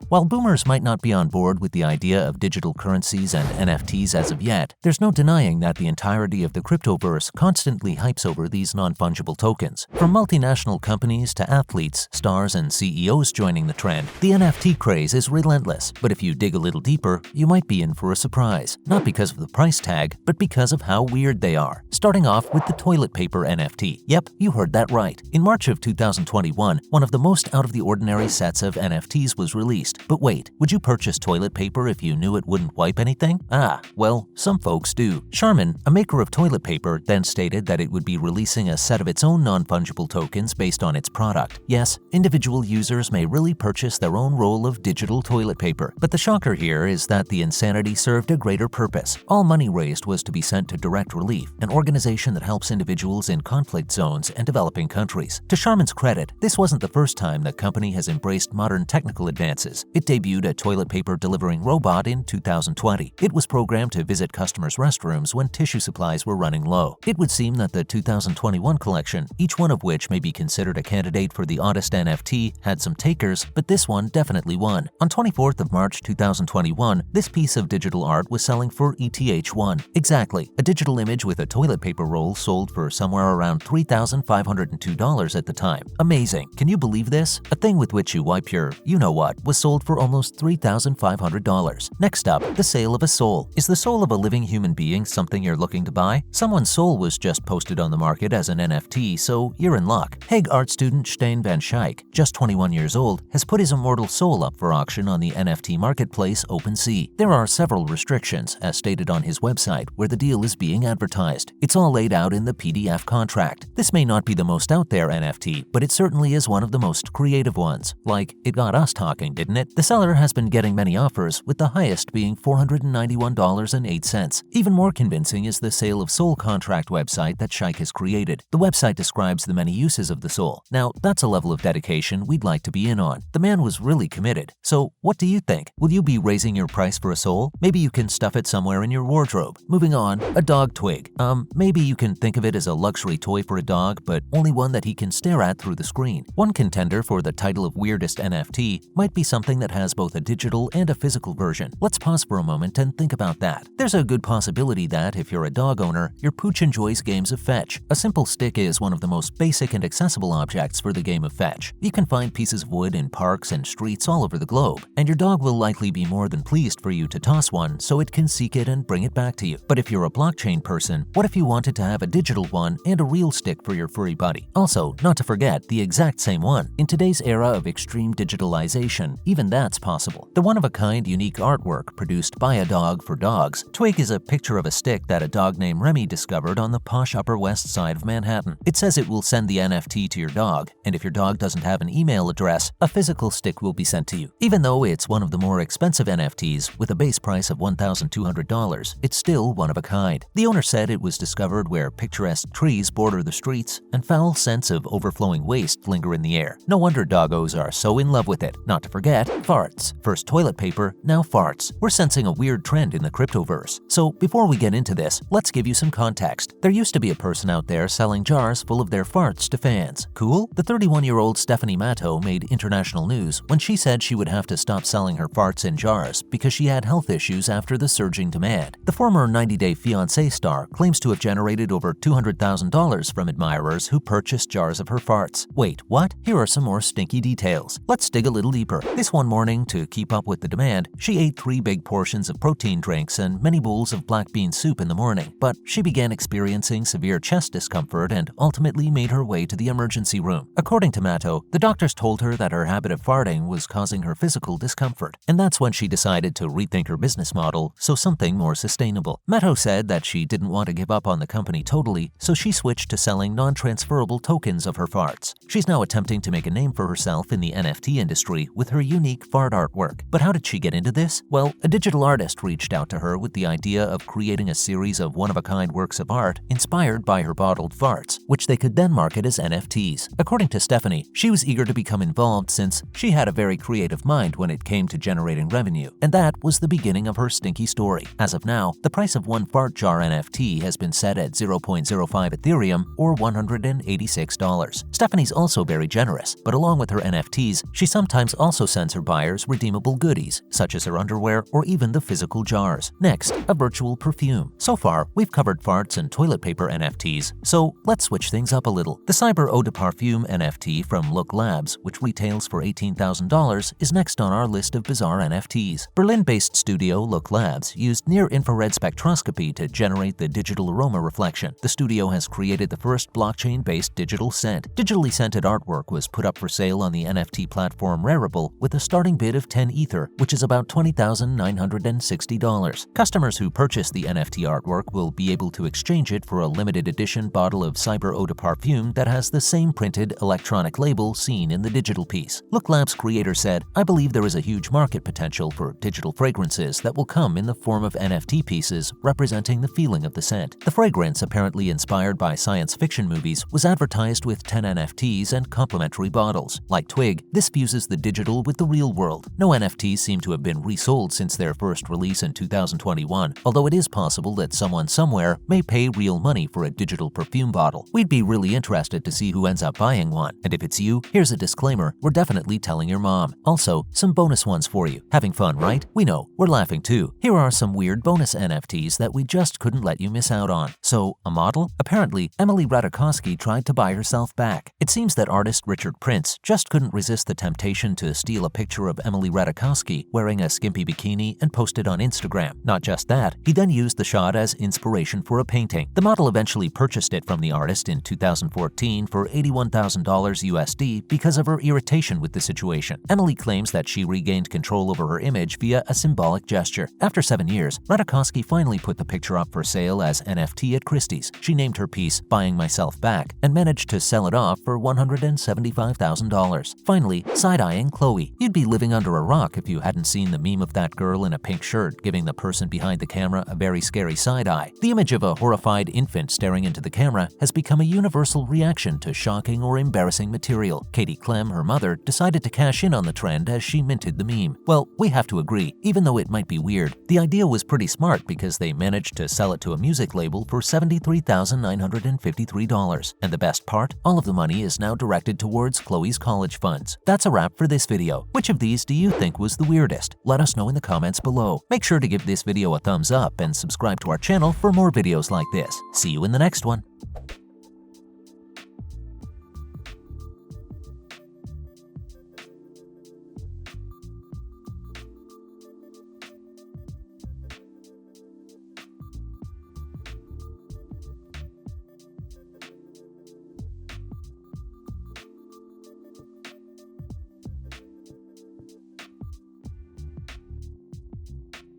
While boomers might not be on board with the idea of digital currencies and NFTs as of yet, there's no denying that the entirety of the cryptoverse constantly hypes over these non-fungible tokens. From multinational companies to athletes, stars, and CEOs joining the trend, the NFT craze is relentless. But if you dig a little deeper, you might be in for a surprise. Not because of the price tag, but because of how weird they are. Starting off with the toilet paper NFT. Yep, you heard that right. In March of 2021, one of the most out-of-the-ordinary sets of NFTs was released. But wait, would you purchase toilet paper if you knew it wouldn't wipe anything? Ah, well, some folks do. Charmin, a maker of toilet paper, then stated that it would be releasing a set of its own non-fungible tokens based on its product. Yes, individual users may really purchase their own roll of digital toilet paper. But the shocker here is that the insanity served a greater purpose. All money raised was to be sent to Direct Relief, an organization that helps individuals in conflict zones and developing countries. To Charmin's credit, this wasn't the first time the company has embraced modern technical advances. It debuted a toilet paper delivering robot in 2020. It was programmed to visit customers' restrooms when tissue supplies were running low. It would seem that the 2021 collection, each one of which may be considered a candidate for the oddest NFT, had some takers, but this one definitely won. On 24th of March 2021, this piece of digital art was selling for ETH1. Exactly, a digital image with a toilet paper roll sold for somewhere around $3,502 at the time. Amazing. Can you believe this? A thing with which you wipe your you-know-what was sold for almost $3,500. Next up, the sale of a soul. Is the soul of a living human being something you're looking to buy? Someone's soul was just posted on the market as an NFT, so you're in luck. Hague art student Stijn van Schaik, just 21 years old, has put his immortal soul up for auction on the NFT marketplace OpenSea. There are several restrictions, as stated on his website, where the deal is being advertised. It's all laid out in the PDF contract. This may not be the most out there NFT, but it certainly is one of the most creative ones. Like, it got us talking, didn't it? The seller has been getting many offers, with the highest being $491.08. Even more convincing is the sale of soul contract website that Schaik has created. The website describes the many uses of the soul. Now, that's a level of dedication we'd like to be in on. The man was really committed. So, what do you think? Will you be raising your price for a soul? Maybe you can stuff it somewhere in your wardrobe. Moving on, a dog twig. Maybe you can think of it as a luxury toy for a dog, but only one that he can stare at through the screen. One contender for the title of weirdest NFT might be something that has both a digital and a physical version. Let's pause for a moment and think about that. There's a good possibility that if you're a dog owner, your pooch enjoys games of fetch. A simple stick is one of the most basic and accessible objects for the game of fetch. You can find pieces of wood in parks and streets all over the globe, and your dog will likely be more than pleased for you to toss one so it can seek it and bring it back to you. But if you're a blockchain person, what if you wanted to have a digital one and a real stick for your furry buddy? Also, not to forget, the exact same one. In today's era of extreme digitalization, even that's possible. The one-of-a-kind unique artwork produced by a dog for dogs, Twig is a picture of a stick that a dog named Remy discovered on the posh Upper West Side of Manhattan. It says it will send the NFT to your dog, and if your dog doesn't have an email address, a physical stick will be sent to you. Even though it's one of the more expensive NFTs, with a base price of $1,200, it's still one of a kind. The owner said it was discovered where picturesque trees border the streets and foul scents of overflowing waste linger in the air. No wonder doggos are so in love with it. Not to forget, farts. First toilet paper, now farts. We're sensing a weird trend in the cryptoverse. So before we get into this, let's give you some context. There used to be a person out there selling jars full of their farts to fans. Cool? The 31-year-old Stephanie Matto made international news when she said she would have to stop selling her farts in jars because she had health issues after the surging demand. The former 90-Day Fiancé star claims to have generated over $200,000 from admirers who purchased jars of her farts. Wait, what? Here are some more stinky details. Let's dig a little deeper. This one morning, to keep up with the demand, she ate 3 big portions of protein drinks and many bowls of black bean soup in the morning, but she began experiencing severe chest discomfort and ultimately made her way to the emergency room. According to Matto, the doctors told her that her habit of farting was causing her physical discomfort, and that's when she decided to rethink her business model, so something more sustainable. Matto said that she didn't want to give up on the company totally, so she switched to selling non-transferable tokens of her farts. She's now attempting to make a name for herself in the NFT industry with her unique fart artwork. But how did she get into this? Well, a digital artist reached out to her with the idea of creating a series of one-of-a-kind works of art inspired by her bottled farts, which they could then market as NFTs. According to Stephanie, she was eager to become involved since she had a very creative mind when it came to generating revenue, and that was the beginning of her stinky story. As of now, the price of one fart jar NFT has been set at 0.05 Ethereum or $186. Stephanie's also very generous, but along with her NFTs, she sometimes also sends her buyers redeemable goodies, such as her underwear or even the physical jars. Next, a virtual perfume. So far, we've covered farts and toilet paper NFTs, so let's switch things up a little. The Cyber Eau de Parfum NFT from RUG Labs, which retails for $18,000, is next on our list of bizarre NFTs. Berlin-based studio RUG Labs used near-infrared spectroscopy to generate the digital aroma reflection. The studio has created the first blockchain-based digital scent. Digitally scented artwork was put up for sale on the NFT platform RUGPULL with a starting bid of 10 Ether, which is about $20,960. Customers who purchase the NFT artwork will be able to exchange it for a limited edition bottle of Cyber Eau de Parfum that has the same printed electronic label seen in the digital piece. RUG Labs creator said, "I believe there is a huge market potential for digital fragrances that will come in the form of NFT pieces representing the feeling of the scent." The fragrance, apparently inspired by science fiction movies, was advertised with 10 NFTs and complimentary bottles. Like Twig, this fuses the digital with the real world. No NFTs seem to have been resold since their first release in 2021, although it is possible that someone somewhere may pay real money for a digital perfume bottle. We'd be really interested to see who ends up buying one, and if it's you, here's a disclaimer, we're definitely telling your mom. Also, some bonus ones for you. Having fun, right? We know, we're laughing too. Here are some weird bonus NFTs that we just couldn't let you miss out on. So, a model? Apparently, Emily Ratajkowski tried to buy herself back. It seems that artist Richard Prince just couldn't resist the temptation to steal a picture of Emily Ratajkowski wearing a skimpy bikini and post it on Instagram. Not just that, he then used the shot as inspiration for a painting. The model eventually purchased it from the artist in 2014 for $81,000 USD because of her irritation with the situation. Emily claims that she regained control over her image via a symbolic gesture. After 7 years, Ratajkowski finally put the picture up for sale as NFT at Christie's. She named her piece "Buying Myself Back" and managed to sell it off for $175,000. Finally, side-eyeing Chloe. You'd be living under a rock if you hadn't seen the meme of that girl in a pink shirt giving the person behind the camera a very scary side-eye. The image of a horrified infant staring into the camera has become a universal reaction to shocking or embarrassing material. Katie Clem, her mother, decided to cash in on the trend as she minted the meme. Well, we have to agree, even though it might be weird, the idea was pretty smart because they managed to sell it to a music label for $73,953. And the best part? All of the money is now directed towards Chloe's college funds. That's a wrap for this video. Which of these do you think was the weirdest? Let us know in the comments below. Make sure to give this video a thumbs up and subscribe to our channel for more videos like this. See you in the next one.